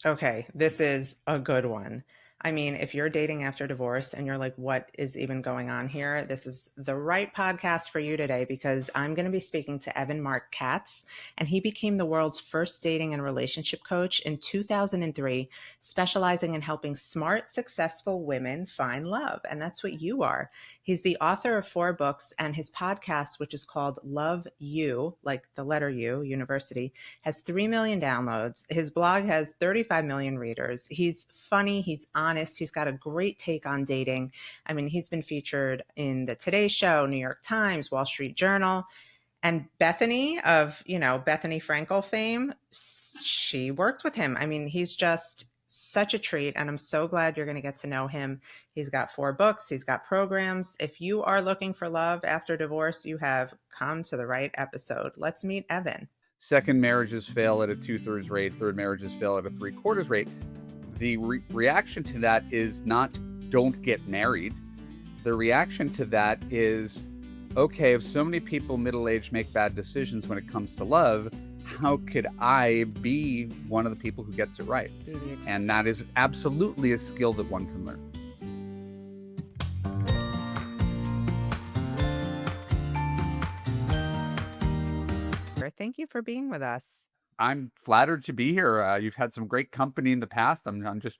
Okay, this is a good one. I mean, if you're dating after divorce and you're like, what is even going on here? This is the right podcast for you today because I'm going to be speaking to Evan Marc Katz, and he became the world's first dating and relationship coach in 2003, specializing in helping smart, successful women find love. And that's what you are. He's the author of 4 books, and his podcast, which is called Love You, like the letter U, University, has 3 million downloads. His blog has 35 million readers. He's funny, he's honest, he's got a great take on dating. I mean, he's been featured in the Today Show, New York Times, Wall Street Journal. And Bethany of, Bethany Frankel fame, she worked with him. I mean, he's just such a treat. And I'm so glad you're going to get to know him. He's got 4 books, he's got programs. If you are looking for love after divorce, you have come to the right episode. Let's meet Evan. Second marriages fail at a 2/3 rate. Third marriages fail at a 3/4 rate. The reaction to that is not don't get married. The reaction to that is, okay, if so many people middle-aged make bad decisions when it comes to love, how could I be one of the people who gets it right? And that is absolutely a skill that one can learn. Thank you for being with us. I'm flattered to be here. You've had some great company in the past. I'm just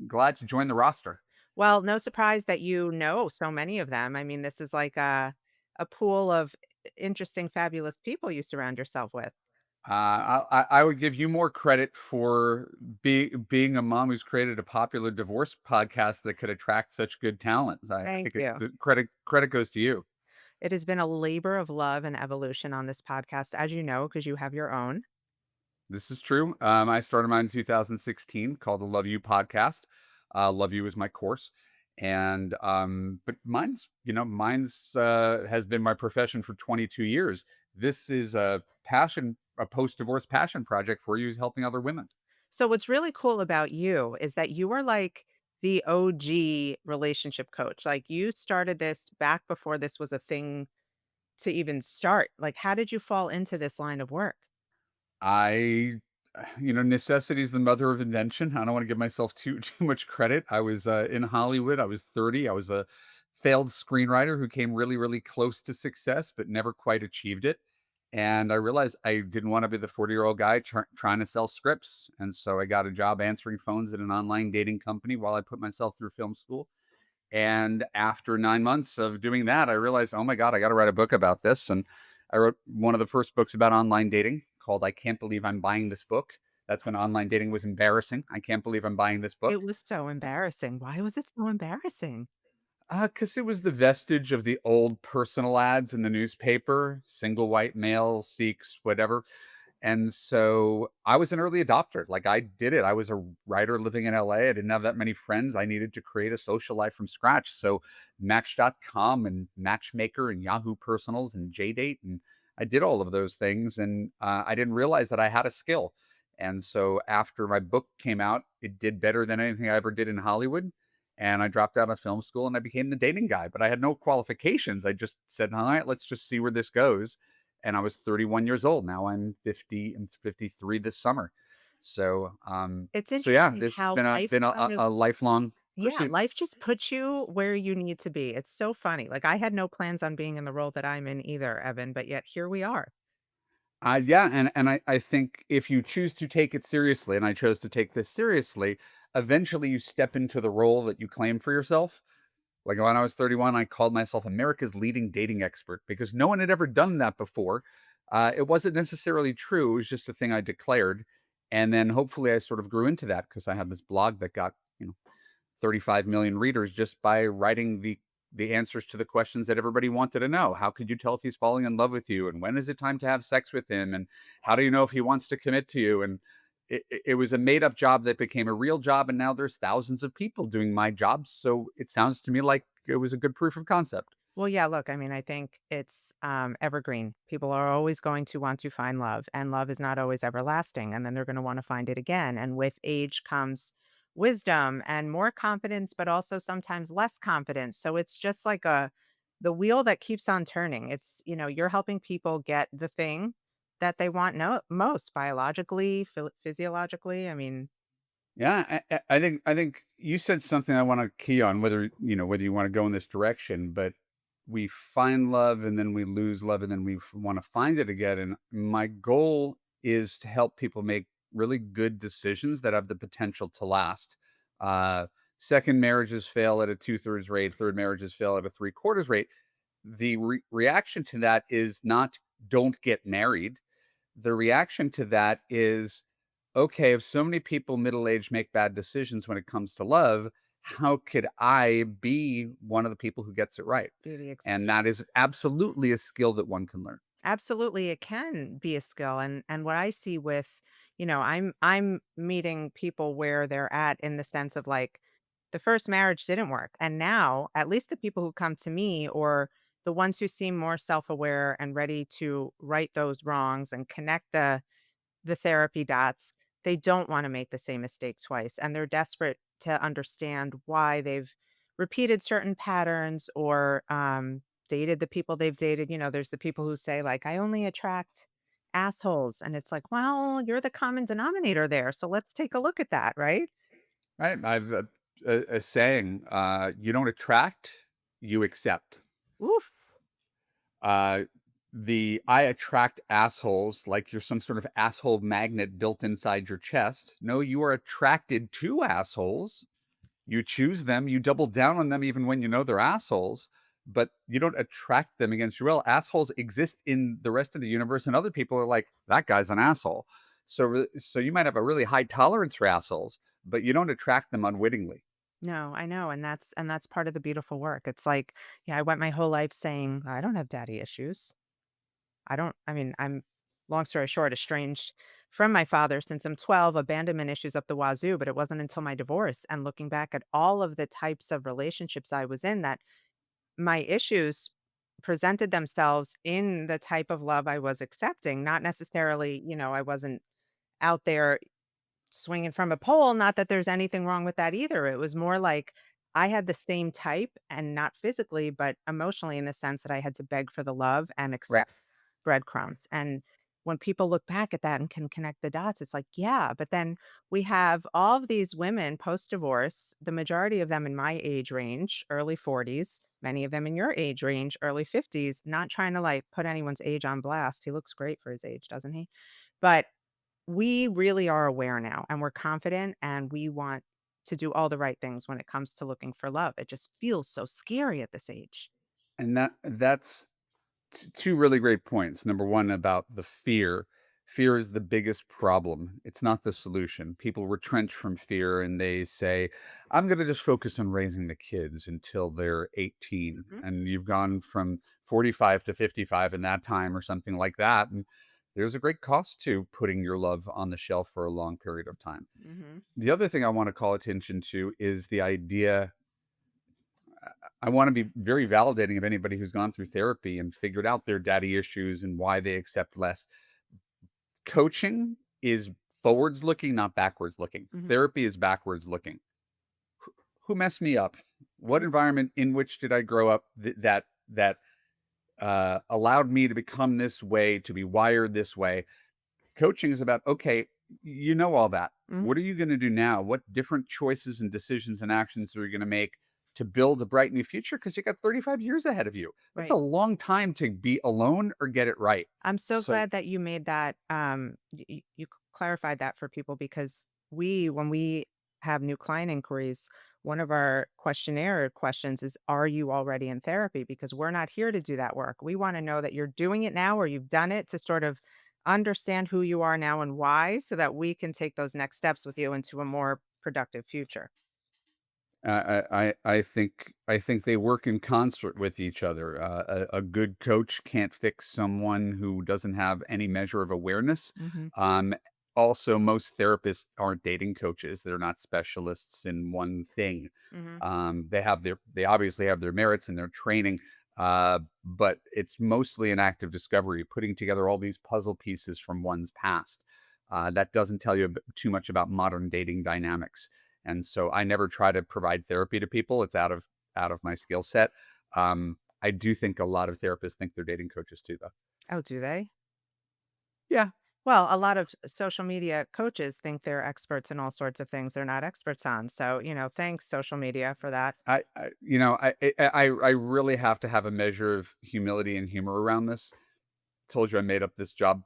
glad to join the roster. Well, no surprise that you know so many of them. I mean, this is like a pool of interesting, fabulous people you surround yourself with. I would give you more credit for being a mom who's created a popular divorce podcast that could attract such good talents. I Thank think you. the credit goes to you. It has been a labor of love and evolution on this podcast, as you know, because you have your own. This is true. I started mine in 2016 called the Love You podcast. Love You is my course. And but mine's has been my profession for 22 years. This is a post-divorce passion project for you is helping other women. So what's really cool about you is that you are like the OG relationship coach. Like you started this back before this was a thing to even start. Like, how did you fall into this line of work? I necessity is the mother of invention. I don't want to give myself too much credit. I was in Hollywood. I was 30. I was a failed screenwriter who came really close to success, but never quite achieved it. And I realized I didn't want to be the 40-year-old guy trying to sell scripts. And so I got a job answering phones at an online dating company while I put myself through film school. And after 9 months of doing that, I realized, oh my God, I got to write a book about this. And I wrote one of the first books about online dating called I Can't Believe I'm Buying This Book. That's when online dating was embarrassing. I can't believe I'm buying this book. It was so embarrassing. Why was it so embarrassing? Because it was the vestige of the old personal ads in the newspaper, single white male, Sikhs, whatever. And so I was an early adopter. Like I did it. I was a writer living in LA. I didn't have that many friends. I needed to create a social life from scratch. So Match.com and Matchmaker and Yahoo Personals and JDate. And I did all of those things. And I didn't realize that I had a skill. And so after my book came out, it did better than anything I ever did in Hollywood. And I dropped out of film school and I became the dating guy, but I had no qualifications. I just said, all right, let's just see where this goes. And I was 31 years old. Now I'm 50 and 53 this summer. So, It's so yeah, interesting this has how been life kind of a lifelong yeah, pursuit. life just puts you where you need to be. It's so funny. Like I had no plans on being in the role that I'm in either, Evan, but yet here we are. Yeah, and I think if you choose to take it seriously, and I chose to take this seriously, eventually you step into the role that you claim for yourself. Like when I was 31, I called myself America's leading dating expert because no one had ever done that before. It wasn't necessarily true. It was just a thing I declared. And then hopefully I sort of grew into that because I had this blog that got, 35 million readers just by writing the answers to the questions that everybody wanted to know. How could you tell if he's falling in love with you? And when is it time to have sex with him? And how do you know if he wants to commit to you? And it was a made up job that became a real job. And now there's thousands of people doing my job. So it sounds to me like it was a good proof of concept. Well, yeah, look, I mean, I think it's evergreen. People are always going to want to find love, and love is not always everlasting. And then they're going to want to find it again. And with age comes wisdom and more confidence, but also sometimes less confidence. So it's just like the wheel that keeps on turning. It's, you're helping people get the thing that they want most biologically, physiologically. I mean, Yeah, I think you said something I want to key on, whether you want to go in this direction, but we find love and then we lose love and then we want to find it again. And my goal is to help people make really good decisions that have the potential to last. Uh, Second marriages fail at a 2/3 rate. Third marriages fail at a 3/4 rate. The reaction to that is not don't get married. The reaction to that is, okay, if so many people middle aged make bad decisions when it comes to love, how could I be one of the people who gets it right? Be the And exception. that is absolutely a skill that one can learn. Absolutely, it can be a skill, and what I see with, I'm meeting people where they're at in the sense of like the first marriage didn't work, and now at least the people who come to me or the ones who seem more self-aware and ready to right those wrongs and connect the therapy dots, they don't wanna make the same mistake twice, and they're desperate to understand why they've repeated certain patterns or, dated the people they've dated. There's the people who say, like, "I only attract assholes," and it's like, "Well, you're the common denominator there, so let's take a look at that," right? Right? I've a saying, you don't attract, you accept. Oof. Uh, the I attract assholes like you're some sort of asshole magnet built inside your chest. No, you are attracted to assholes. You choose them, you double down on them even when you know they're assholes, but you don't attract them against your will. Assholes exist in the rest of the universe, and other people are like, that guy's an asshole. So you might have a really high tolerance for assholes, but you don't attract them unwittingly. No, I know, and that's part of the beautiful work. It's like, yeah, I went my whole life saying, "I don't have daddy issues." I mean, I'm long story short, estranged from my father since I'm 12, abandonment issues up the wazoo, but it wasn't until my divorce and looking back at all of the types of relationships I was in that my issues presented themselves in the type of love I was accepting, not necessarily, I wasn't out there swinging from a pole, not that there's anything wrong with that either. It was more like I had the same type and not physically, but emotionally in the sense that I had to beg for the love and Right. accept breadcrumbs. And when people look back at that and can connect the dots, it's like, yeah, but then we have all of these women post divorce, the majority of them in my age range, early 40s, many of them in your age range, early 50s, not trying to like put anyone's age on blast. He looks great for his age, doesn't he? But we really are aware now and we're confident and we want to do all the right things when it comes to looking for love. It just feels so scary at this age. And that's two really great points. Number one, about the fear. Fear is the biggest problem. It's not the solution. People retrench from fear and they say, I'm going to just focus on raising the kids until they're 18. Mhm, And you've gone from 45 to 55 in that time or something like that. And there's a great cost to putting your love on the shelf for a long period of time. mhm. The other thing I want to call attention to is the idea. I want to be very validating of anybody who's gone through therapy and figured out their daddy issues and why they accept less. Coaching is forwards looking, not backwards looking. Mhm, Therapy is backwards looking. Who messed me up? What mhm. environment in which did I grow up that allowed me to become this way, to be wired this way? Coaching is about, okay, you know all that. Mhm. What are you going to do now? What different choices and decisions and actions are you going to make to build a bright new future? Because you got 35 years ahead of you. That's a Right. long time to be alone or get it right. I'm so So, glad that you made that, you clarified that for people because when we have new client inquiries, one of our questionnaire questions is, "Are you already in therapy?" Because we're not here to do that work. We wanna know that you're doing it now or you've done it to sort of understand who you are now and why so that we can take those next steps with you into a more productive future. I think they work in concert with each other. A good coach can't fix someone who doesn't have any measure of awareness. Mhm, Um, Also, most therapists aren't dating coaches; they're not specialists in one thing. mhm, They obviously have their merits in their training, but it's mostly an act of discovery, putting together all these puzzle pieces from one's past. That doesn't tell you too much about modern dating dynamics. And so I never try to provide therapy to people. It's out of my skill set. I do think a lot of therapists think they're dating coaches too, though. oh, do they? Yeah. Well, a lot of social media coaches think they're experts in all sorts of things they're not experts on. So, thanks social media for that. I really have to have a measure of humility and humor around this. Told you I made up this job,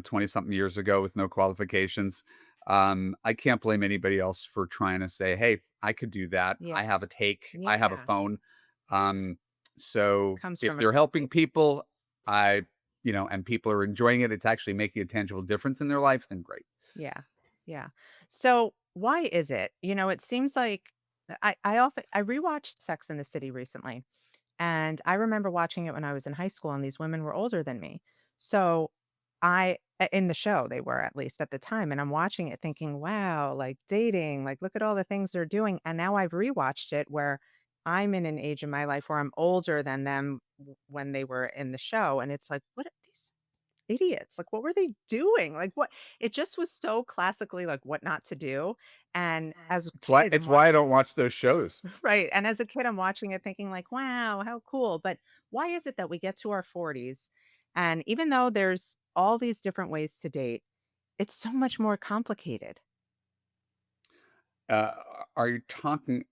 20 something years ago with no qualifications. I can't blame anybody else for trying to say, "Hey, I could do that. Yeah. I have a take. I have a Yeah. phone." Um, so Comes if from a they're good helping place. people, I, and people are enjoying it, it's actually making a tangible difference in their life, then great. Yeah. Yeah. So why is it? It seems like I rewatched Sex in the City recently. And I remember watching it when I was in high school, and these women were older than me. So in the show, they were at least at the time. And I'm watching it thinking, wow, like dating, like look at all the things they're doing. And now I've rewatched it where I'm in an age in my life where I'm older than them when they were in the show. And it's like, what are these idiots? Like, what were they doing? Like, what? It just was so classically like what not to do. And as a It's why kid, it's why I don't watch those shows. right, and as a kid, I'm watching it thinking like, "Wow, how cool." But why is it that we get to our 40s, and even though there's all these different ways to date, it's so much more complicated? Uh, are you talking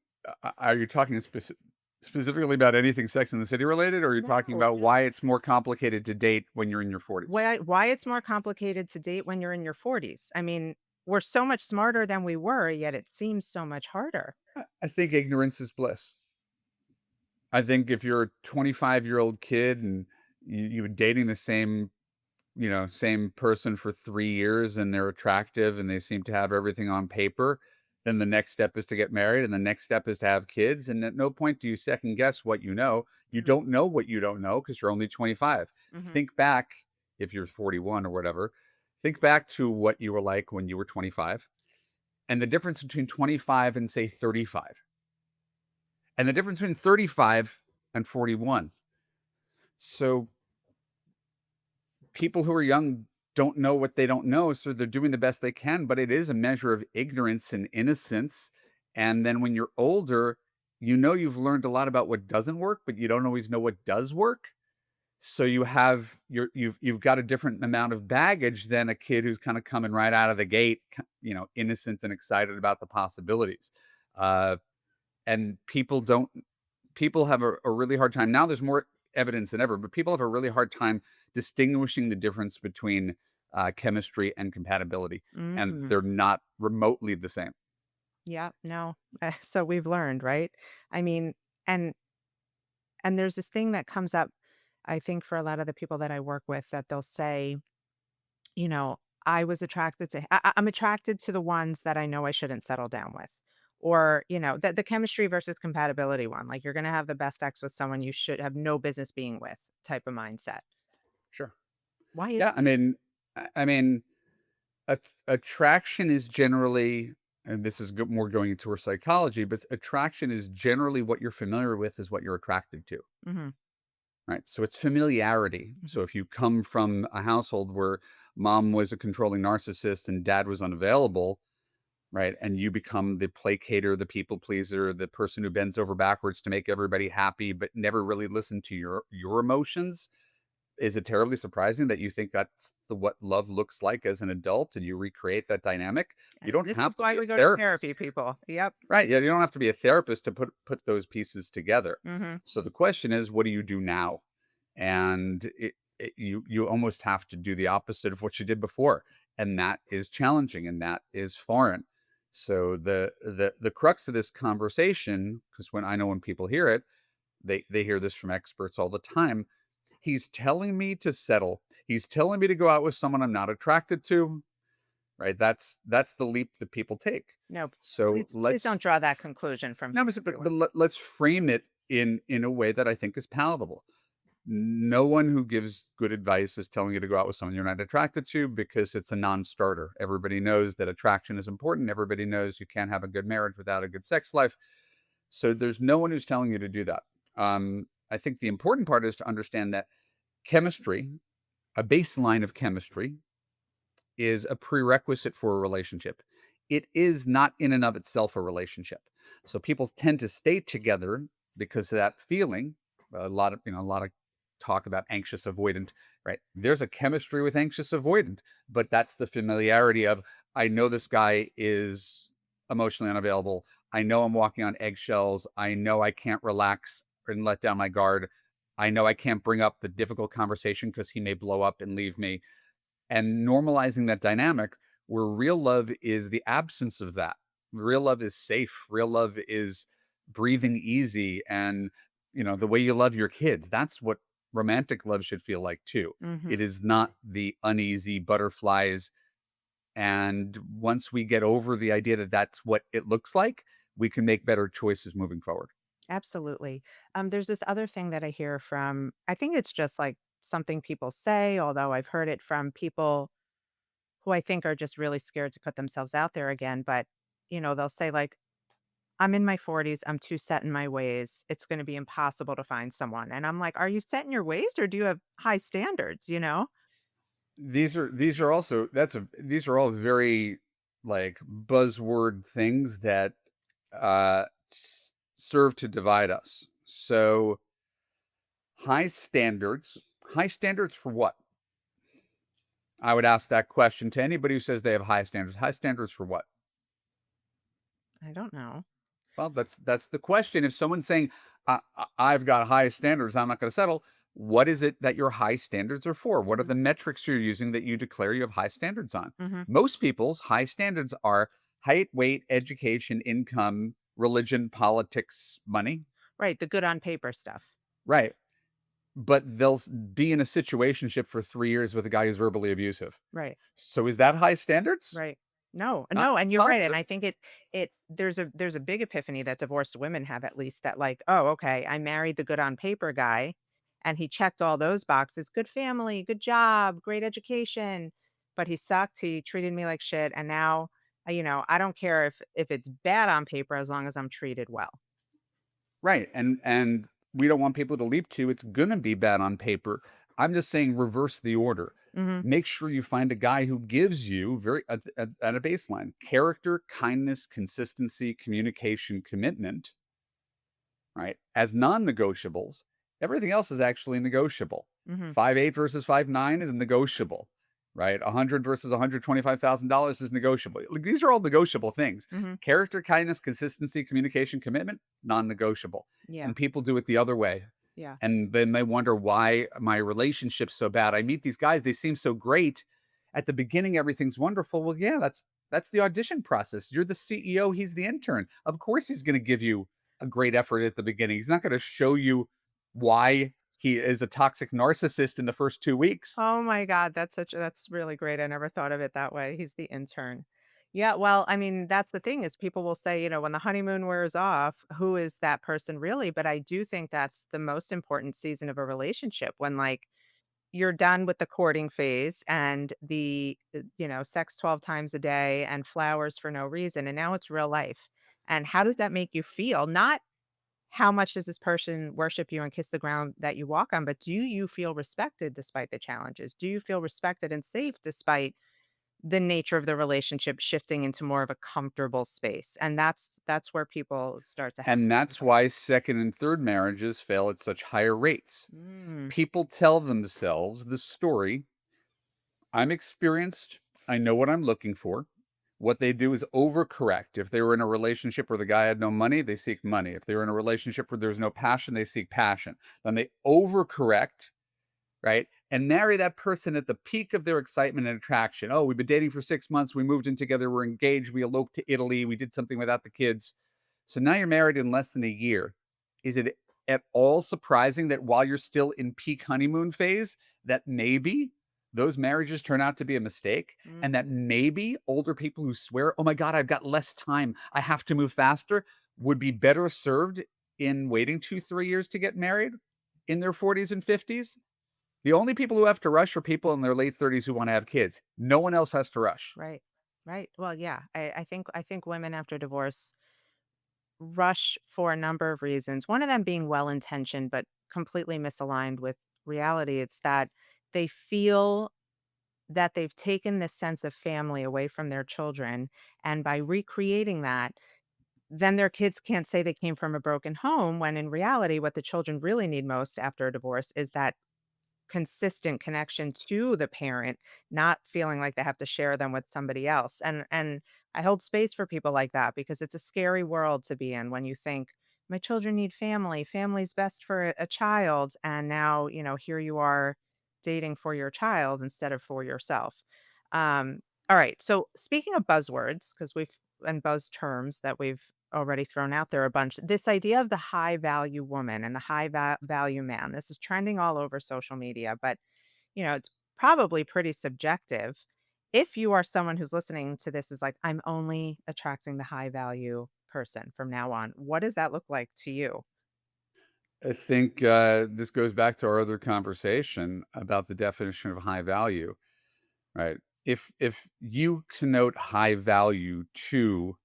are you talking specifically about anything Sex and the City related, or are you talking No, about just why it's more complicated to date when you're in your 40s? why it's more complicated to date when you're in your 40s. I mean, we're so much smarter than we were, yet it seems so much harder. I think ignorance is bliss. I think if you're a 25-year-old kid and you've been dating the same person for 3 years and they're attractive and they seem to have everything on paper, then the next step is to get married and the next step is to have kids, and at no point do you second guess what you know. You Mhm, don't know what you don't know because 'cause you're only 25. mhm, Think back, if you're 41 or whatever, think back to what you were like when you were 25 and the difference between 25 and, say, 35, and the difference between 35 and 41. So people who are young don't know what they don't know, so they're doing the best they can, but it is a measure of ignorance and innocence. And then when you're older, you've learned a lot about what doesn't work, but you don't always know what does work. So you've got a different amount of baggage than a kid who's kind of coming right out of the gate, innocent and excited about the possibilities. Uh, and people have a really hard time now. There's more evidence than ever, but people have a really hard time distinguishing the difference between chemistry and compatibility, and mhm. they're not remotely the same. Yeah, no. So we've learned, right? I mean, and there's this thing that comes up, I think, for a lot of the people that I work with that they'll say, you know, I was attracted to, I'm attracted to the ones that I know I shouldn't settle down with. Or, the chemistry versus compatibility one. Like you're going to have the best sex with someone you should have no business being with type of mindset. Sure. Why is Yeah, that? I mean, attraction is generally, and this is more going into our psychology, but attraction is generally what you're familiar with is what you're attracted to. Hmm. Right. So it's familiarity. Hmm. So if you come from a household where mom was a controlling narcissist and dad was unavailable, right? And you become the placater, the people pleaser, the person who bends over backwards to make everybody happy, but never really listen to your emotions. Is it terribly surprising that you think that's what love looks like as an adult and you recreate that dynamic? You don't This is have to why be a we go to therapist. therapy, people. Yep. Right, yeah, you don't have to be a therapist to put those pieces together. Hmm. So the question is, what do you do now? And you almost have to do the opposite of what you did before, and that is challenging and that is foreign. So the crux of this conversation, because when people hear it, they hear this from experts all the time. He's telling me to settle. He's telling me to go out with someone I'm not attracted to, right? That's the leap that people take. No, So please don't draw that conclusion from no, everyone. let's frame it in a way that I think is palatable. No one who gives good advice is telling you to go out with someone you're not attracted to because it's a non-starter. Everybody knows that attraction is important. Everybody knows you can't have a good marriage without a good sex life. So there's no one who's telling you to do that. I think the important part is to understand that chemistry, a baseline of chemistry, is a prerequisite for a relationship. It is not in and of itself a relationship. So people tend to stay together because of that feeling. A lot of talk about anxious avoidant, right? There's a chemistry with anxious avoidant, but that's the familiarity of, I know this guy is emotionally unavailable. I know I'm walking on eggshells. I know I can't relax and let down my guard. I know I can't bring up the difficult conversation because he may blow up and leave me. And normalizing that dynamic where real love is the absence of that. Real love is safe. Real love is breathing easy and, the way you love your kids. That's what romantic love should feel like too. Hmm. It is not the uneasy butterflies. And once we get over the idea that that's what it looks like, we can make better choices moving forward. Absolutely. There's this other thing that I hear from, I think it's just like something people say, although I've heard it from people who I think are just really scared to put themselves out there again. But, they'll say, like, I'm in my 40s. I'm too set in my ways. It's going to be impossible to find someone. And I'm like, are you set in your ways or do you have high standards, These are also these are all very like buzzword things that serve to divide us. So high standards for what? I would ask that question to anybody who says they have high standards. High standards for what? I don't know. Well, that's the question. If someone's saying, I've got high standards, I'm not going to settle. What is it that your high standards are for? What are Mhm. the metrics you're using that you declare you have high standards on? Mhm. Most people's high standards are height, weight, education, income, religion, politics, money. Right. The good on paper stuff. Right. But they'll be in a situationship for 3 years with a guy who's verbally abusive. Right. So is that high standards? Right. No, Not no, and you're right, and positive. I think there's a big epiphany that divorced women have, at least, that, like, "Oh, okay, I married the good on paper guy, and he checked all those boxes, good family, good job, great education, but he sucked, he treated me like shit, and now, I don't care if it's bad on paper as long as I'm treated well." Right, and we don't want people to leap to, it's gonna be bad on paper. I'm just saying reverse the order. Mhm. Make sure you find a guy who gives you very at a baseline, character, kindness, consistency, communication, commitment, right? As non-negotiables, everything else is actually negotiable. Mhm. 5'8" versus 5'9" is negotiable, right? 100 versus $125,000 is negotiable. Like, these are all negotiable things. Mhm. Character, kindness, consistency, communication, commitment, non-negotiable. Yeah. And people do it the other way. Yeah. And then they wonder why my relationship's so bad. I meet these guys, they seem so great. At the beginning, everything's wonderful. Well, yeah, that's the audition process. You're the CEO, he's the intern. Of course he's going to give you a great effort at the beginning. He's not going to show you why he is a toxic narcissist in the first 2 weeks. Oh my god, that's really great. I never thought of it that way. He's the intern. Yeah, well, I mean, that's the thing is people will say, when the honeymoon wears off, who is that person really? But I do think that's the most important season of a relationship when, like, you're done with the courting phase and sex 12 times a day and flowers for no reason, and now it's real life. And how does that make you feel? Not how much does this person worship you and kiss the ground that you walk on, but do you feel respected despite the challenges? Do you feel respected and safe despite the nature of the relationship shifting into more of a comfortable space? And that's where people start to have And that's conflict. why second and third marriages fail at such higher rates. Mm, People tell themselves the story, I'm experienced, I know what I'm looking for. What they do is overcorrect. If they were in a relationship where the guy had no money, they seek money. If they were in a relationship where there's no passion, they seek passion. Then they overcorrect, right? And marry that person at the peak of their excitement and attraction. Oh, we've been dating for 6 months. We moved in together. We're engaged. We eloped to Italy. We did something without the kids. So now you're married in less than a year. Is it at all surprising that while you're still in peak honeymoon phase, that maybe those marriages turn out to be a mistake? mm, And that maybe older people who swear, oh my God, I've got less time, I have to move faster, would be better served in waiting 2, 3 years to get married in their 40s and 50s? The only people who have to rush are people in their late 30s who wanna have kids. No one else has to rush. right. Right. Well, yeah. I think women after divorce rush for a number of reasons. One of them being well intentioned, but completely misaligned with reality. It's that they feel that they've taken this sense of family away from their children. And by recreating that, then their kids can't say they came from a broken home when in reality, what the children really need most after a divorce is that consistent connection to the parent, not feeling like they have to share them with somebody else. And I hold space for people like that because it's a scary world to be in when you think my children need family, family's best for a child, and now, here you are dating for your child instead of for yourself. All right. So speaking of buzzwords, because we've and buzz terms that we've already thrown out there a bunch, this idea of the high value woman and the value man, this is trending all over social media, but it's probably pretty subjective. If you are someone who's listening to this is like, I'm only attracting the high value person from now on. What does that look like to you? I think this goes back to our other conversation about the definition of high value, right? If you connote high value to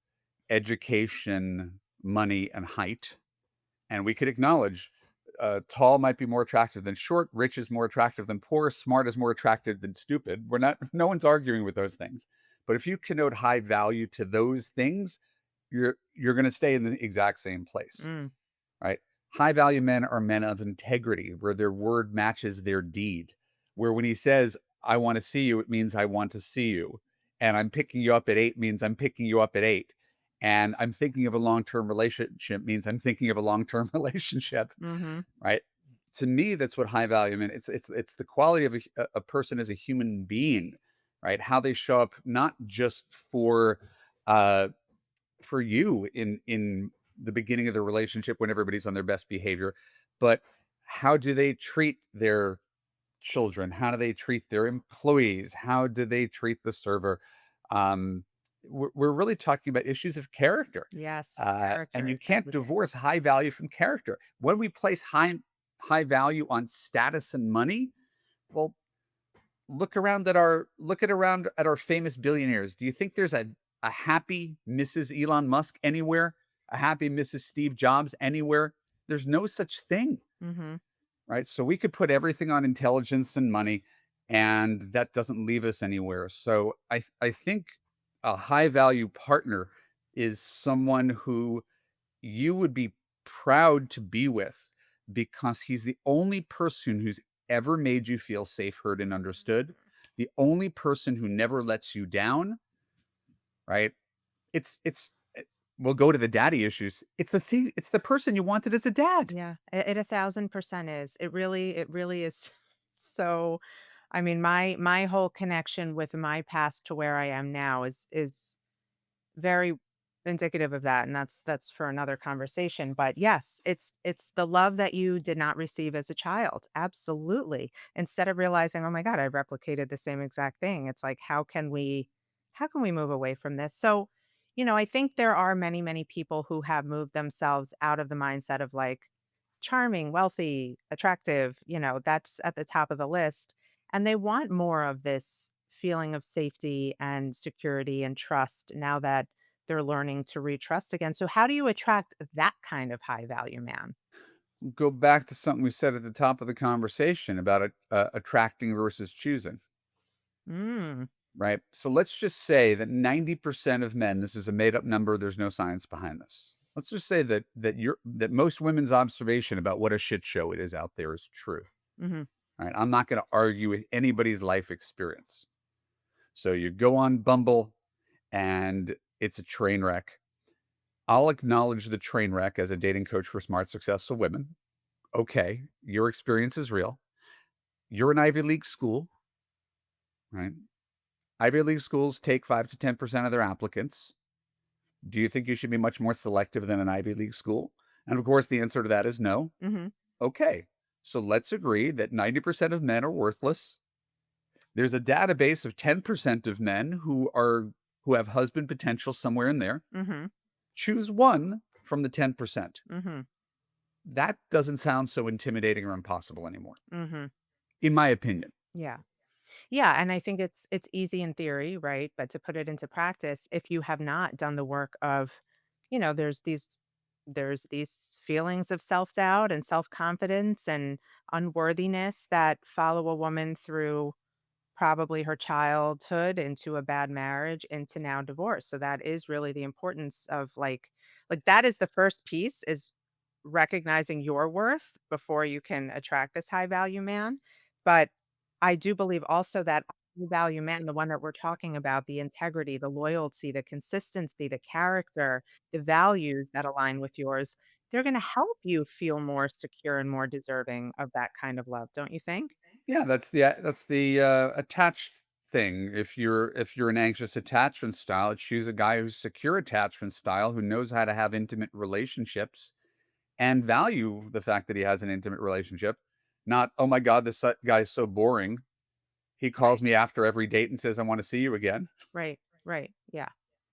education, money, and height, and we could acknowledge tall might be more attractive than short, rich is more attractive than poor, smart is more attractive than stupid. We're not, no one's arguing with those things. But if you connote high value to those things, you're going to stay in the exact same place, Mm, right? High value men are men of integrity, where their word matches their deed. Where when he says, I want to see you, it means I want to see you. And I'm picking you up at 8 means I'm picking you up at 8. And I'm thinking of a long term relationship means I'm thinking of a long term relationship, mm-hmm. right? To me, that's what high value means. It's the quality of a person as a human being, right? How they show up, not just uh, for you in the beginning of the relationship when everybody's on their best behavior, but how do they treat their children? How do they treat their employees? How do they treat the server? Um, we're really talking about issues of character, Yes, and character you is can't everything. divorce high value from character. When we place high value on status and money, well, look at our famous billionaires. Do you think there's a happy Mrs. Elon Musk anywhere? A happy Mrs. Steve Jobs anywhere? There's no such thing, Mm-hmm. right? So we could put everything on intelligence and money, and that doesn't leave us anywhere. So I think a high value partner is someone who you would be proud to be with because he's the only person who's ever made you feel safe, heard, and understood. The only person who never lets you down, right? It's we'll go to the daddy issues. It's the person you wanted as a dad. Yeah, it 1,000% is. It really is so. I mean, my whole connection with my past to where I am now is very indicative of that, and that's for another conversation, but yes, it's the love that you did not receive as a child, absolutely. Instead of realizing, "Oh my god, I replicated the same exact thing," it's like, how can we move away from this? So, I think there are many, many people who have moved themselves out of the mindset of, like, charming, wealthy, attractive, that's at the top of the list, and they want more of this feeling of safety and security and trust now that they're learning to retrust again. So how do you attract that kind of high value man? Go back to something we said at the top of the conversation about attracting versus choosing, Mm, right? So let's just say that 90% of men, this is a made up number, there's no science behind this. Let's just say that most women's observation about what a shit show it is out there is true. mhm, Right? I'm not going to argue with anybody's life experience. So you go on Bumble and it's a train wreck. I'll acknowledge the train wreck as a dating coach for smart, successful women. Okay, your experience is real. You're an Ivy League school, right? Ivy League schools take 5 to 10% of their applicants. Do you think you should be much more selective than an Ivy League school? And of course, the answer to that is no. mhm, Okay, so let's agree that 90% of men are worthless. There's a database of 10% of men who have husband potential somewhere in there. mhm, Choose one from the 10%. mhm, That doesn't sound so intimidating or impossible anymore, mhm. in my opinion. Yeah. Yeah, and I think it's easy in theory, right? But to put it into practice, if you have not done the work of, there's these feelings of self-doubt and self-confidence and unworthiness that follow a woman through probably her childhood into a bad marriage into now divorce. So that is really the importance of like that is the first piece is recognizing your worth before you can attract this high value man. But I do believe also that you value men, the one that we're talking about, the integrity, the loyalty, the consistency, the character, the values that align with yours, they're gonna help you feel more secure and more deserving of that kind of love, don't you think? Yeah, that's the attached thing. If you're an anxious attachment style, choose a guy who's secure attachment style, who knows how to have intimate relationships and value the fact that he has an intimate relationship. Not, oh my God, this guy's so boring. He calls Right. me after every date and says, I want to see you again. Right, right, yeah.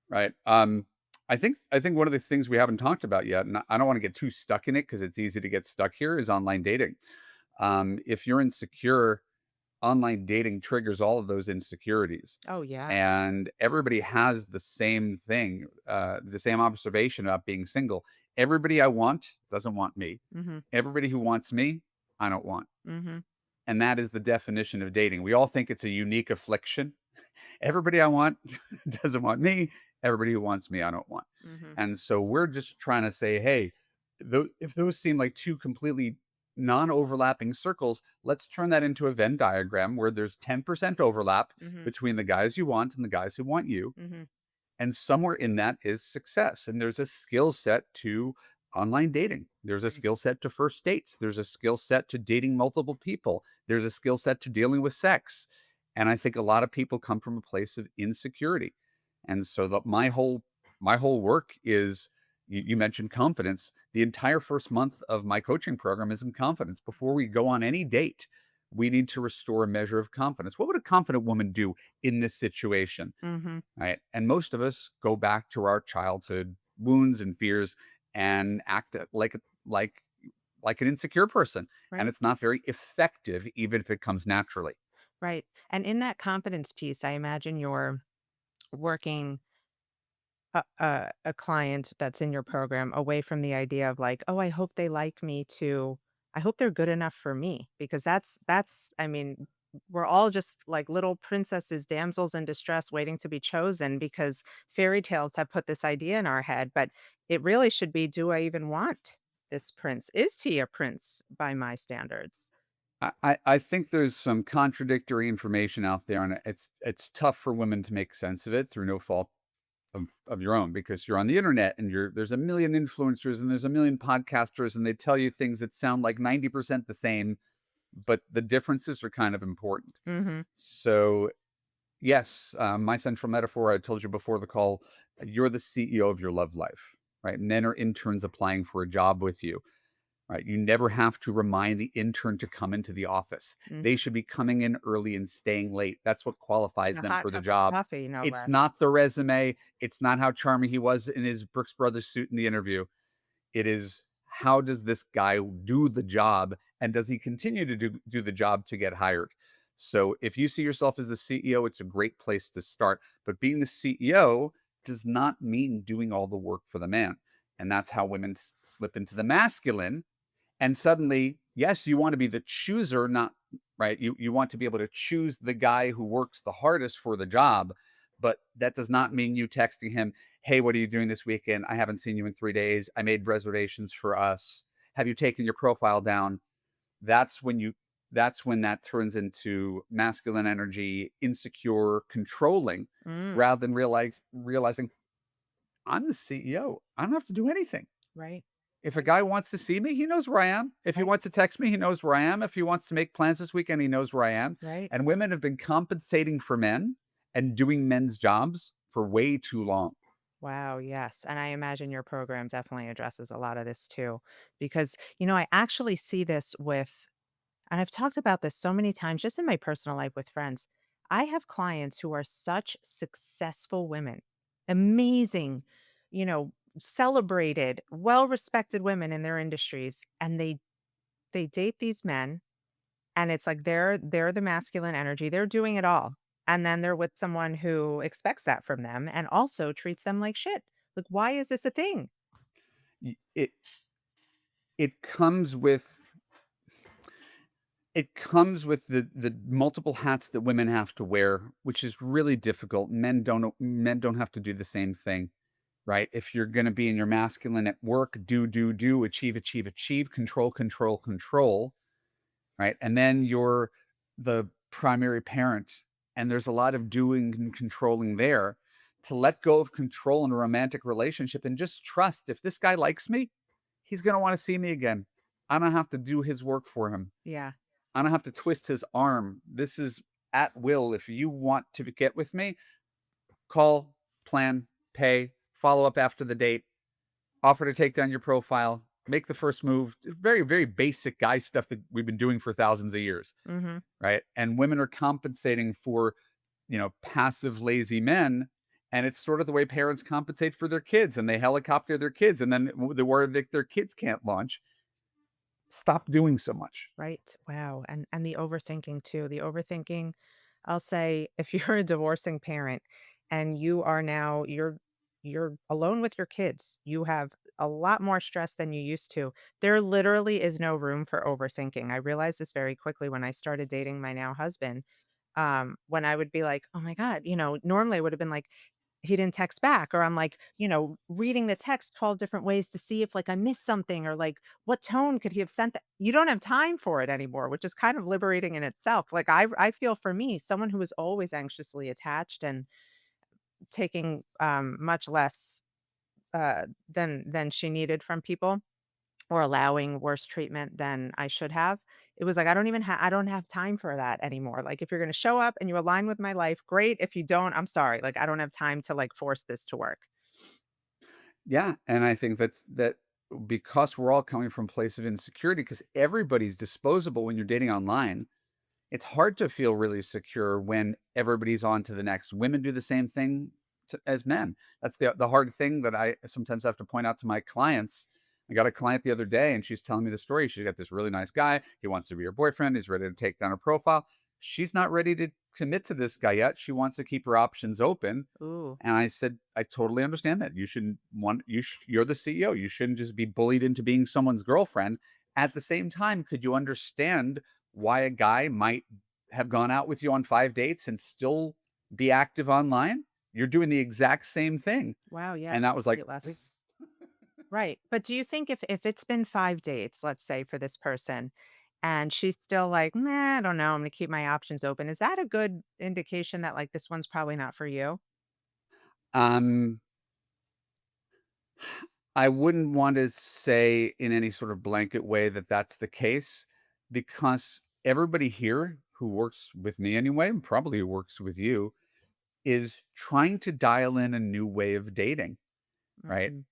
Right. I think one of the things we haven't talked about yet, and I don't want to get too stuck in it because it's easy to get stuck here, is online dating. If you're insecure, online dating triggers all of those insecurities. Oh, yeah. And everybody has the same thing, the same observation about being single. Everybody I want doesn't want me. Mhm, Everybody who wants me, I don't want. mhm, And that is the definition of dating. We all think it's a unique affliction. Everybody I want doesn't want me. Everybody who wants me, I don't want. mhm, And so we're just trying to say, hey, if those seem like two completely non-overlapping circles, let's turn that into a Venn diagram where there's 10% overlap mhm, between the guys you want and the guys who want you. mhm, And somewhere in that is success. And there's a skill set to online dating. There's a right. skill set to first dates. There's a skill set to dating multiple people. There's a skill set to dealing with sex. And I think a lot of people come from a place of insecurity. And so my whole work is, you mentioned confidence. The entire first month of my coaching program is in confidence. Before we go on any date, we need to restore a measure of confidence. What would a confident woman do in this situation? Mhm, Right? And most of us go back to our childhood wounds and fears and act like like an insecure person. And right, it's not very effective, even if it comes naturally. right, and in that confidence piece, I imagine you're working a client that's in your program away from the idea of like, "Oh, I hope they like me," to, "I hope they're good enough for me," because that's I mean, we're all just like little princesses, damsels in distress waiting to be chosen because fairy tales have put this idea in our head, but it really should be, "Do I even want this prince? Is he a prince by my standards?" I think there's some contradictory information out there, and it's tough for women to make sense of it through no fault of your own, because you're on the internet and there's a million influencers and there's a million podcasters, and they tell you things that sound like 90% the same, but the differences are kind of important. Mhm, So yes, my central metaphor, I told you before the call, you're the CEO of your love life, right? Men are interns applying for a job with you, right? You never have to remind the intern to come into the office. mhm. They should be coming in early and staying late. That's what qualifies A them hot for the cup of job. coffee, no It's less. not the resume. It's not how charming he was in his Brooks Brothers suit in the interview. It is, how does this guy do the job, and does he continue to do the job to get hired? So if you see yourself as the CEO, it's a great place to start. But being the CEO does not mean doing all the work for the man. And that's how women slip into the masculine. And suddenly, yes, you want to be the chooser, not right. You want to be able to choose the guy who works the hardest for the job, but that does not mean you texting him, "Hey, what are you doing this weekend? I haven't seen you in 3 days. I made reservations for us. Have you taken your profile down?" That's when you that's when that turns into masculine energy, insecure, controlling, Mm, rather than realizing I'm the CEO. I don't have to do anything. right, If a right, guy wants to see me, he knows where I am. If he right, wants to text me, he knows where I am. If he wants to make plans this weekend, he knows where I am. right. And women have been compensating for men and doing men's jobs for way too long. Wow, yes, and I imagine your program definitely addresses a lot of this too, because, I actually see this with, and I've talked about this so many times just in my personal life with friends. I have clients who are such successful women, amazing, celebrated, well-respected women in their industries, and they date these men, and it's like they're the masculine energy, they're doing it all, and then they're with someone who expects that from them and also treats them like shit. Like, why is this a thing? It it comes with the multiple hats that women have to wear, which is really difficult. Men don't have to do the same thing, right? If you're going to be in your masculine at work, do, achieve, control, right? And then the primary parent, and there's a lot of doing and controlling there, to let go of control in a romantic relationship and just trust if this guy likes me, he's going to want to see me again. I don't have to do his work for him. Yeah. I don't have to twist his arm. This is at will. If you want to get with me, call, plan, pay, follow up after the date, offer to take down your profile, make the first move. Very, very basic guy stuff that we've been doing for thousands of years, Mm-hmm. right? And women are compensating for, passive, lazy men. And it's sort of the way parents compensate for their kids, and they helicopter their kids, and then the word that their kids can't launch. Stop doing so much. Right. Wow. And the overthinking too. The overthinking, I'll say if you're a divorcing parent and you are now you're alone with your kids, you have a lot more stress than you used to. There literally is no room for overthinking. I realized this very quickly when I started dating my now husband. When I would be like, "Oh my god," normally I would have been like, he didn't text back, or I'm like, reading the text 12 different ways to see if like I missed something, or like what tone could he have sent that. You don't have time for it anymore, which is kind of liberating in itself. Like I feel for me, someone who was always anxiously attached and taking much less than she needed from people, or allowing worse treatment than I should have. It was like, I don't have time for that anymore. Like, if you're gonna show up and you align with my life, great. If you don't, I'm sorry. Like, I don't have time to like force this to work. Yeah, and I think that because we're all coming from a place of insecurity, because everybody's disposable when you're dating online, it's hard to feel really secure when everybody's on to the next. Women do the same thing as men. That's the hard thing that I sometimes have to point out to my clients. I got a client the other day, and she's telling me the story. She got this really nice guy. He wants to be her boyfriend. He's ready to take down her profile. She's not ready to commit to this guy yet. She wants to keep her options open. Ooh, And I said, I totally understand that. You shouldn't want you're the CEO. You shouldn't just be bullied into being someone's girlfriend. At the same time, could you understand why a guy might have gone out with you on 5 dates and still be active online? You're doing the exact same thing. wow, yeah, And that was like, late last week. Right. But do you think if it's been 5 dates, let's say, for this person, and she's still like, "Nah, I don't know, I'm gonna keep my options open." Is that a good indication that like this one's probably not for you? um, I wouldn't want to say in any sort of blanket way that that's the case, because everybody here who works with me anyway, and probably who works with you, is trying to dial in a new way of dating, right? Mhm.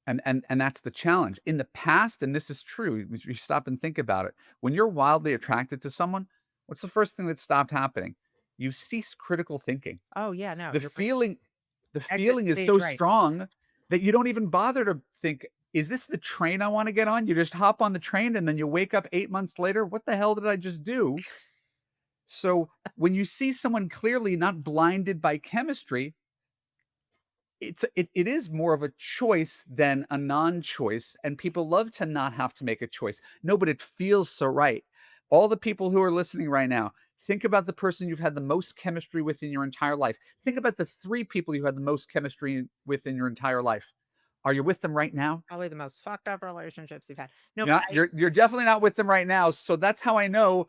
And that's the challenge. In the past, and this is true, if you stop and think about it, when you're wildly attracted to someone, what's the first thing that stopped happening? You cease critical thinking. Oh, yeah, no, The you're feeling the exit feeling is stage so right. strong that you don't even bother to think, "Is this the train I wanna get on?" You just hop on the train, and then you wake up 8 months later, "What the hell did I just do?" So, when you see someone clearly not blinded by chemistry, it is more of a choice than a non-choice, and people love to not have to make a choice. No, but it feels so right. All the people who are listening right now, think about the person you've had the most chemistry with in your entire life. Think about the 3 people you had the most chemistry with in your entire life. Are you with them right now? Probably the most fucked up relationships you've had. No, You're but not you're definitely not with them right now, so that's how I know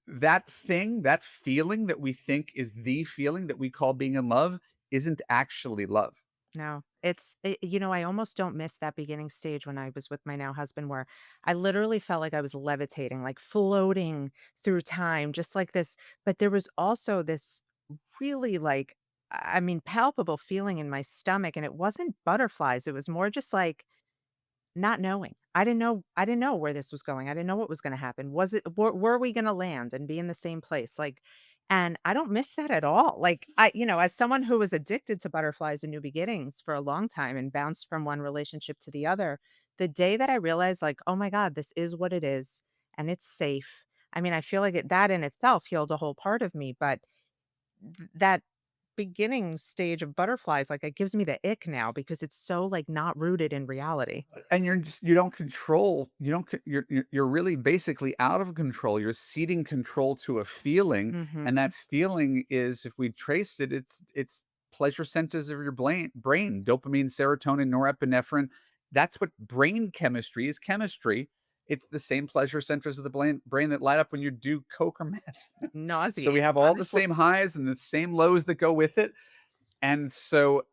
that thing, that feeling that we think is the feeling that we call being in love isn't actually love. no, I almost don't miss that beginning stage when I was with my now husband, where I literally felt like I was levitating, like floating through time, just like this. But there was also this really like, I mean, palpable feeling in my stomach, and it wasn't butterflies. It was more just like not knowing. I didn't know where this was going. I didn't know what was gonna happen. Were we gonna land and be in the same place? Like, and I don't miss that at all. Like, as someone who was addicted to butterflies and new beginnings for a long time and bounced from one relationship to the other, the day that I realized like, "Oh my god, this is what it is and it's safe." I mean, I feel like that in itself healed a whole part of me, but that beginning stage of butterflies, like, it gives me the ick now because it's so, like, not rooted in reality. And you don't control, you don't c you're really basically out of control. You're ceding control to a feeling, Mhm. and that feeling is, if we traced it, it's pleasure centers of your brain, dopamine, serotonin, norepinephrine. That's what brain chemistry is, chemistry. It's the same pleasure centers of the brain that light up when you do coke or meth. So we Nauseating, have all the honestly. same highs and the same lows that go with it. And so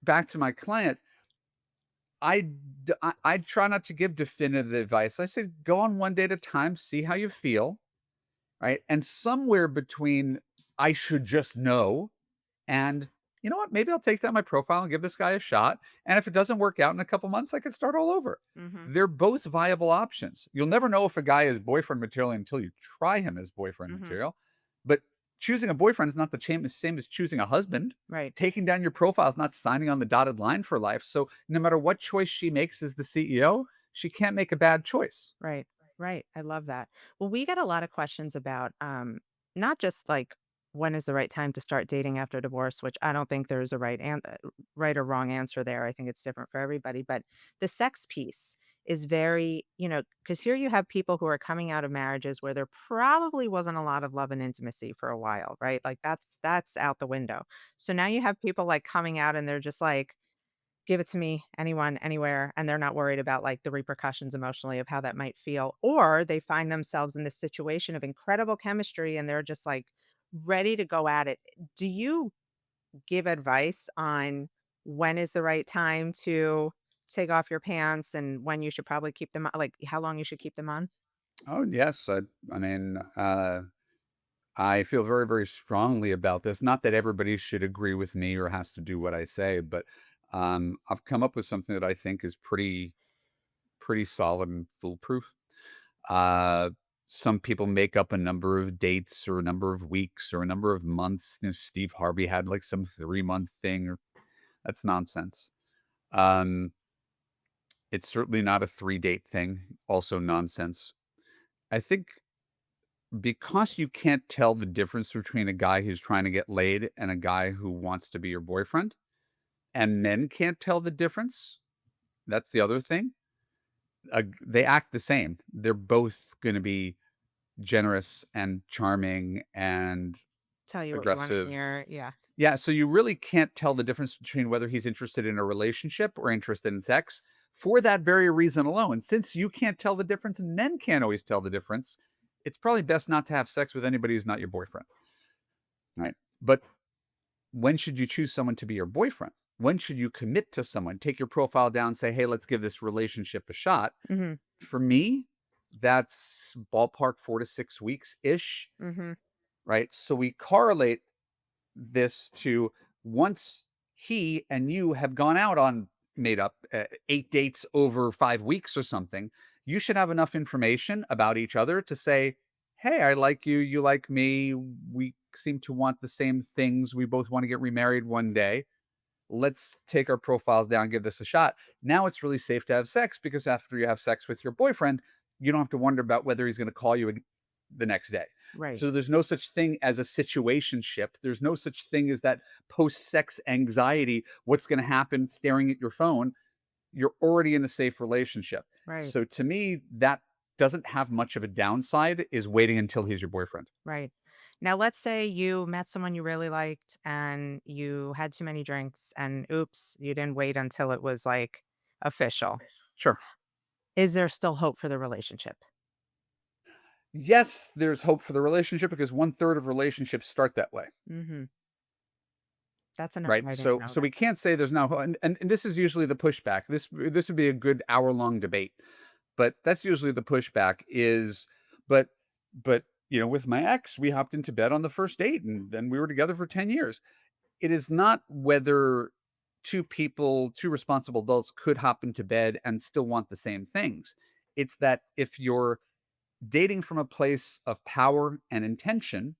back to my client, I try not to give definitive advice. I say go on one day at a time, see how you feel, right? And somewhere between I should just know and you know what, maybe I'll take down my profile and give this guy a shot. And if it doesn't work out in a couple months, I can start all over. Hmm. They're both viable options. You'll never know if a guy is boyfriend material until you try him as boyfriend Hmm. material. But choosing a boyfriend is not the same as choosing a husband. Right. Taking down your profile is not signing on the dotted line for life. So no matter what choice she makes as the CEO, she can't make a bad choice. Right. Right. I love that. Well, we get a lot of questions about not just like when is the right time to start dating after divorce, which I don't think there's a right or wrong answer there. I think it's different for everybody, but the sex piece is very, because here you have people who are coming out of marriages where there probably wasn't a lot of love and intimacy for a while, right? Like that's out the window. So now you have people like coming out and they're just like, give it to me, anyone, anywhere, and they're not worried about, like, the repercussions emotionally of how that might feel, or they find themselves in this situation of incredible chemistry, and they're just, like, ready to go at it. Do you give advice on when is the right time to take off your pants and when you should probably keep them on, like, how long you should keep them on? Oh yes, I mean, I feel very, very strongly about this. Not that everybody should agree with me or has to do what I say, but I've come up with something that I think is pretty solid and foolproof. Uh, some people make up a number of dates or a number of weeks or a number of months. You know, Steve Harvey had like some 3 month thing. That's nonsense. Um, it's certainly not a 3 date thing. Also nonsense. I think because you can't tell the difference between a guy who's trying to get laid and a guy who wants to be your boyfriend, and men can't tell the difference. That's the other thing. They act the same. They're both going to be generous and charming and Tell you what you wanna aggressive. hear, yeah, Yeah, so you really can't tell the difference between whether he's interested in a relationship or interested in sex for that very reason alone. Since you can't tell the difference and men can't always tell the difference, it's probably best not to have sex with anybody who's not your boyfriend, right? But when should you choose someone to be your boyfriend? When should you commit to someone? Take your profile down, say, "Hey, let's give this relationship a shot." mhm, For me, that's ballpark 4 to 6 weeks ish, mhm, right? So we correlate this to once he and you have gone out on made up 8 dates over 5 weeks or something, you should have enough information about each other to say, "Hey, I like you, you like me, we seem to want the same things, we both want to get remarried one day. Let's take our profiles down, give this a shot." Now it's really safe to have sex because after you have sex with your boyfriend, you don't have to wonder about whether he's going to call you the next day. right, So there's no such thing as a situationship. There's no such thing as that post-sex anxiety. What's going to happen staring at your phone? You're already in a safe relationship. right. So to me, that doesn't have much of a downside is waiting until he's your boyfriend. Right. Now, let's say you met someone you really liked and you had too many drinks and oops, you didn't wait until it was like official. Sure. Is there still hope for the relationship? Yes, there's hope for the relationship because 1/3 of relationships start that way. Mhm. That's a number Right, I didn't know so that. we can't say there's no and this is usually the pushback. This would be a good hour-long debate, but that's usually the pushback is, "But you know, with my ex, we hopped into bed on the first date, and then we were together for 10 years." It is not whether 2 people, 2 responsible adults could hop into bed and still want the same things. It's that if you're dating from a place of power and intention,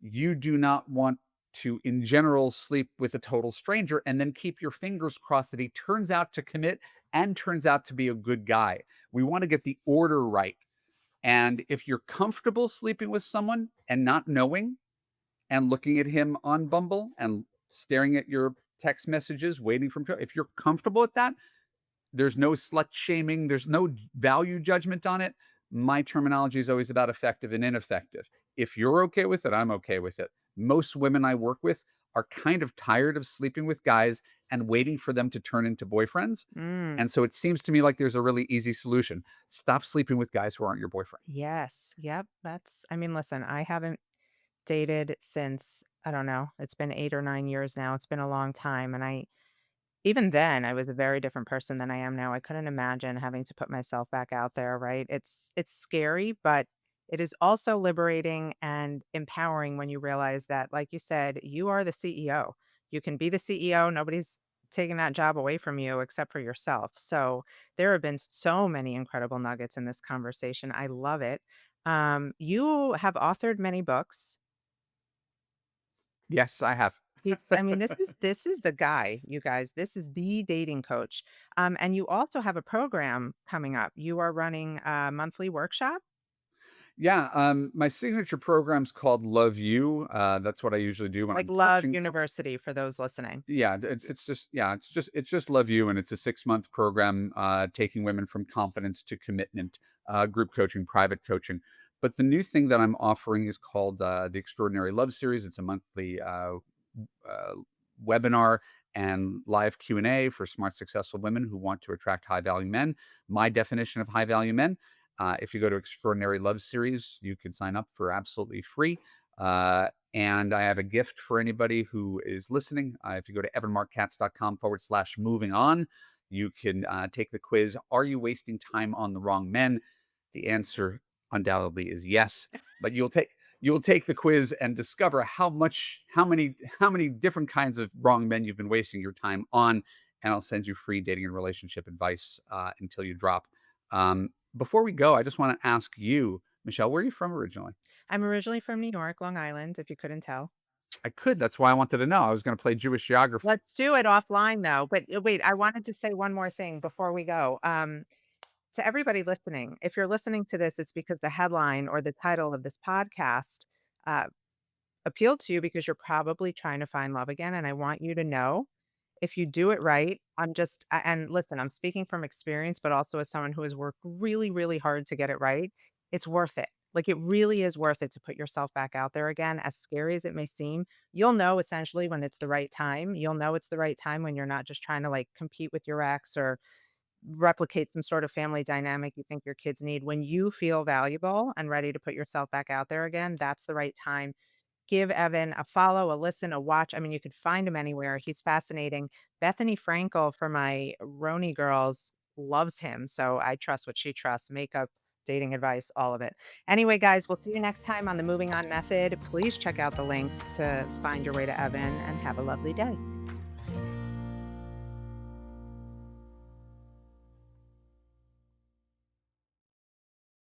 you do not want to, in general, sleep with a total stranger and then keep your fingers crossed that he turns out to commit and turns out to be a good guy. We want to get the order right. And if you're comfortable sleeping with someone and not knowing and looking at him on Bumble and staring at your text messages, waiting for him to, if you're comfortable with that, there's no slut shaming. There's no value judgment on it. My terminology is always about effective and ineffective. If you're okay with it, I'm okay with it. Most women I work with are kind of tired of sleeping with guys and waiting for them to turn into boyfriends. Mm, And so it seems to me like there's a really easy solution. Stop sleeping with guys who aren't your boyfriend. yes. Yep. I mean, listen, I haven't dated since, I don't know, it's been 8 or 9 years now. It's been a long time. And even then, I was a very different person than I am now. I couldn't imagine having to put myself back out there, right? It's scary, but it is also liberating and empowering when you realize that, like you said, you are the CEO. You can be the CEO. Nobody's taking that job away from you except for yourself. So there have been so many incredible nuggets in this conversation. I love it. You have authored many books. Yes, I have. I mean, this is the guy, you guys. This is the dating coach. And you also have a program coming up. You are running a monthly workshop, Yeah, my signature program's called Love You. That's what I usually do when like I'm Love coaching. University for those listening. Yeah, it's just yeah, it's just Love You, and it's a 6 month program taking women from confidence to commitment, group coaching, private coaching. But the new thing that I'm offering is called the Extraordinary Love Series. It's a monthly uh, webinar and live Q&A for smart, successful women who want to attract high value men. My definition of high value men. If you go to Extraordinary Love Series, you can sign up for absolutely free. And I have a gift for anybody who is listening. If you go to evanmarckatz.com/moving on, you can take the quiz. Are you wasting time on the wrong men? The answer undoubtedly is yes. But you'll take the quiz and discover how many different kinds of wrong men you've been wasting your time on. And I'll send you free dating and relationship advice until you drop. Before we go, I just want to ask you, Michelle, where are you from originally? I'm originally from New York, Long Island, if you couldn't tell. I could. That's why I wanted to know. I was going to play Jewish geography. Let's do it offline though. But wait, I wanted to say one more thing before we go. To everybody listening, if you're listening to this, it's because the headline or the title of this podcast uh, appealed to you because you're probably trying to find love again. And I want you to know if you do it right, and listen, I'm speaking from experience, but also as someone who has worked really, really hard to get it right. It's worth it. Like it really is worth it to put yourself back out there again. As scary as it may seem, you'll know essentially when it's the right time. You'll know it's the right time when you're not just trying to like compete with your ex or replicate some sort of family dynamic you think your kids need. When you feel valuable and ready to put yourself back out there again, that's the right time. Give Evan a follow, a listen, a watch. I mean, you could find him anywhere. He's fascinating. Bethany Frankel for my Roni girls loves him. So I trust what she trusts. Makeup, dating advice, all of it. Anyway, guys, we'll see you next time on the Moving On Method. Please check out the links to find your way to Evan and have a lovely day.